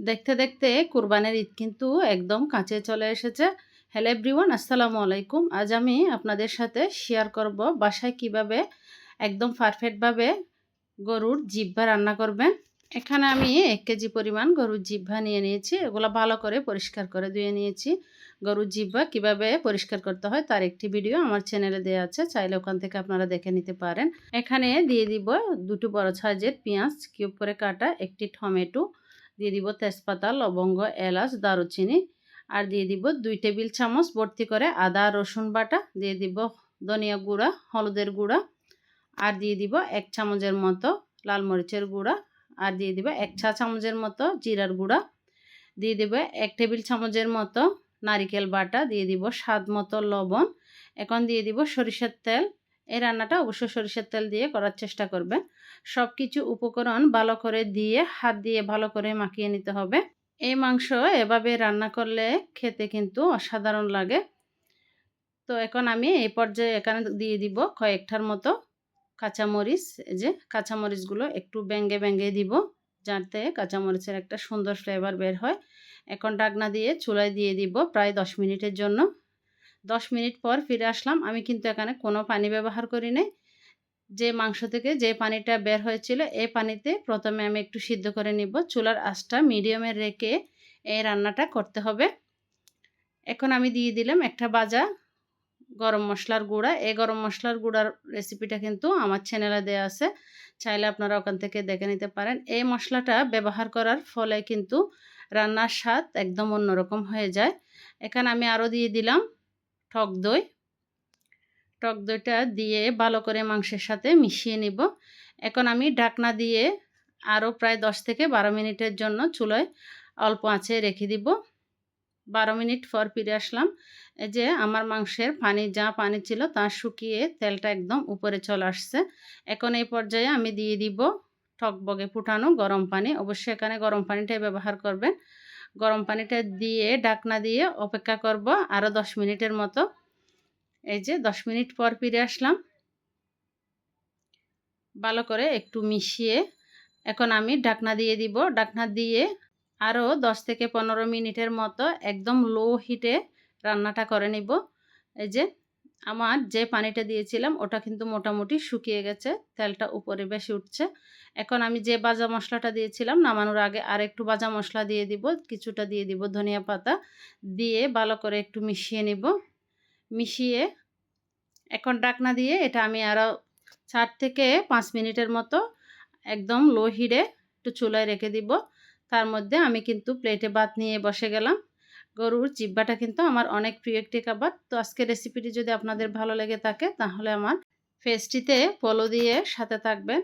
দেখতে দেখতে কুরবানির ঈদ কিন্তু একদম কাছে চলে এসেছে। হ্যালো এভরিওয়ান, আসসালামু আলাইকুম। আজ আমি আপনাদের সাথে শেয়ার করব বাসায় কিভাবে একদম পারফেক্টভাবে গরুর জিহ্বা রান্না করবেন। এখানে আমি 1 কেজি পরিমাণ গরুর জিহ্বা নিয়ে নিয়েছি। এগুলো ভালো করে পরিষ্কার করে ধুয়ে নিয়েছি। গরুর জিহ্বা কিভাবে পরিষ্কার করতে হয় তার একটি ভিডিও আমার চ্যানেলে দেওয়া আছে, চাইলে ওখান থেকে আপনারা দেখে নিতে পারেন। এখানে দিয়ে দিব 2টি বড় সাইজের পেঁয়াজ কিউব করে কাটা, একটি টমেটো, দিয়ে দিব তেজপাতা, লবঙ্গ, এলাচ, দারুচিনি, আর দিয়ে দিব 2 টেবিল চামচ ভর্তি করে আদা রসুন বাটা, দিয়ে দিব ধনিয়া গুঁড়া, হলুদের গুঁড়া, আর দিয়ে দিব 1 চামচের মতো লাল মরিচের গুঁড়া, আর দিয়ে দিব 1 চা চামচের মতো জিরার গুঁড়া, দিয়ে দিব 1 টেবিল চামচের মতো নারিকেল বাটা, দিয়ে দিব স্বাদ মতো লবণ। এখন দিয়ে দিব সরিষার তেল। এই রান্নাটা অবশ্যই সরিষার তেল দিয়ে করার চেষ্টা করবেন। সব কিছু উপকরণ ভালো করে দিয়ে হাত দিয়ে ভালো করে মাখিয়ে নিতে হবে। এই মাংস এভাবে রান্না করলে খেতে কিন্তু অসাধারণ লাগে। তো এখন আমি এই পর্যায়ে এখানে দিয়ে দিব কয়েকটার মতো কাঁচামরিচ। এই যে কাঁচামরিচগুলো একটু ভেঙে দিব, যাতে কাঁচামরিচের একটা সুন্দর ফ্লেভার বের হয়। এখন ঢাকনা দিয়ে চুলায় দিয়ে দিব প্রায় 10 মিনিটের জন্য। 10 মিনিট পর ফিরে আসলাম। আমি কিন্তু এখানে কোনো পানি ব্যবহার করি নাই। যে মাংস থেকে যে পানিটা বের হয়েছিল এই পানিতে প্রথমে আমি একটু সিদ্ধ করে নিব। চুলার আঁচটা মিডিয়ামে রেখে এই রান্নাটা করতে হবে। এখন আমি দিয়ে দিলাম একটা ভাজা গরম মশলার গুঁড়া। এই গরম মশলার গুঁড়ার রেসিপিটা কিন্তু আমার চ্যানেলে দেওয়া আছে, চাইলে আপনারা ওখান থেকে দেখে নিতে পারেন। এই মশলাটা ব্যবহার করার ফলে কিন্তু রান্নার স্বাদ একদম অন্যরকম হয়ে যায়। এখানে আমি আরও দিয়ে দিলাম টক দই। টক দইটা দিয়ে ভালো করে মাংসের সাথে মিশিয়ে নিব। এখন আমি ঢাকনা দিয়ে আরও প্রায় 10 থেকে 12 মিনিটের জন্য চুলায় অল্প আঁচে রেখে দিব। 12 মিনিট পর ফিরে আসলাম। এই যে আমার মাংসের যা পানি ছিল তা শুকিয়ে তেলটা একদম উপরে চলে আসছে। এখন এই পর্যায়ে আমি দিয়ে দিব টকবগে ফুটানো গরম পানি। অবশ্যই এখানে গরম পানিটাই ব্যবহার করবেন। গরম পানিটা দিয়ে ঢাকনা দিয়ে অপেক্ষা করব আরও 10 মিনিটের মতো। এই যে 10 মিনিট পর ফিরে আসলাম। ভালো করে একটু মিশিয়ে এখন আমি ঢাকনা দিয়ে দিব। ঢাকনা দিয়ে আরও 10 থেকে 15 মিনিটের মতো একদম লো হিটে রান্নাটা করে নিব। এই যে আমার যে পানিটা দিয়েছিলাম ওটা কিন্তু মোটামুটি শুকিয়ে গেছে, তেলটা উপরে বেশি উঠছে। এখন আমি যে ভাজা মশলাটা দিয়েছিলাম নামানোর আগে আর একটু ভাজা মশলা দিয়ে দিব, কিছুটা দিয়ে দিব ধনিয়া পাতা, দিয়ে ভালো করে একটু মিশিয়ে নিব। মিশিয়ে এখন ঢাকনা দিয়ে এটা আমি আরও 4 থেকে 5 মিনিটের মতো একদম লো হিটে একটু চুলায় রেখে দিব। তার মধ্যে আমি কিন্তু প্লেটে ভাত নিয়ে বসে গেলাম। গরুর জিহ্বাটা কিন্তু আমার অনেক প্রিয় একটি খাবার। তো আজকের রেসিপিটি যদি আপনাদের ভালো লেগে থাকে তাহলে আমার পেজটিতে ফলো দিয়ে সাথে থাকবেন।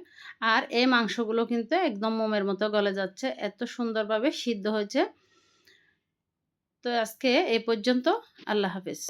আর এই মাংসগুলো কিন্তু একদম মোমের মতো গলে যাচ্ছে, এত সুন্দরভাবে সিদ্ধ হয়েছে। তো আজকে এই পর্যন্ত। আল্লাহ হাফেজ।